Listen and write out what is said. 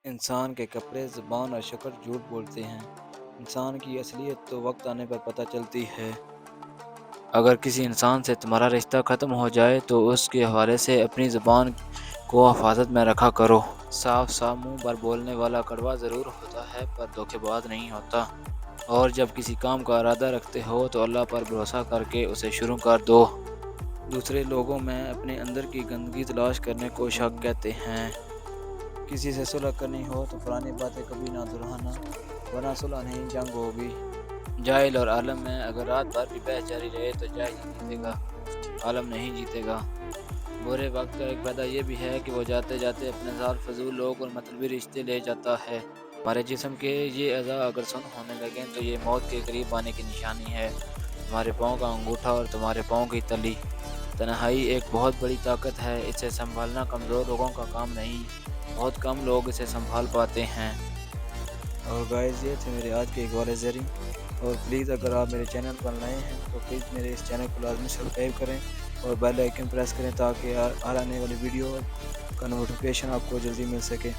انسان کے کپڑے، زبان اور شکل جھوٹ بولتے ہیں۔ انسان کی اصلیت تو وقت آنے پر پتہ چلتی ہے۔ اگر کسی انسان سے تمہارا رشتہ ختم ہو جائے تو اس کے حوالے سے اپنی زبان کو حفاظت میں رکھا کرو۔ صاف صاف منہ پر بولنے والا کڑوا ضرور ہوتا ہے پر دھوکے باز نہیں ہوتا۔ اور جب کسی کام کا ارادہ رکھتے ہو تو اللہ پر بھروسہ کر کے اسے شروع کر دو۔ دوسرے لوگوں میں اپنے اندر کی گندگی تلاش کرنے کو شک کہتے ہیں۔ کسی سے صلح کرنی ہو تو پرانی باتیں کبھی نہ دہرانا، ورنہ صلح نہیں جنگ ہوگی۔ جاہل اور عالم میں اگر رات بھر بھی بحث جاری رہے تو جاہل ہی جیتے گا، عالم نہیں جیتے گا۔ برے وقت کا ایک فائدہ یہ بھی ہے کہ وہ جاتے جاتے اپنے ساتھ فضول لوگ اور مطلبی رشتے لے جاتا ہے۔ ہمارے جسم کے یہ اعضاء اگر سن ہونے لگیں تو یہ موت کے قریب آنے کی نشانی ہے۔ تمہارے پاؤں کا انگوٹھا اور تمہارے پاؤں کی تلی۔ تنہائی ایک بہت بڑی طاقت ہے، اسے سنبھالنا کمزور لوگوں کا کام نہیں، بہت کم لوگ اسے سنبھال پاتے ہیں۔ اور گائز، یہ تھے میرے آج کے اقوال زریں، اور پلیز اگر آپ میرے چینل پر نئے ہیں تو پلیز میرے اس چینل کو لازمی سبسکرائب کریں اور بیل آئیکن پریس کریں تاکہ ہر آنے والی ویڈیو کا نوٹیفیکیشن آپ کو جلدی مل سکے۔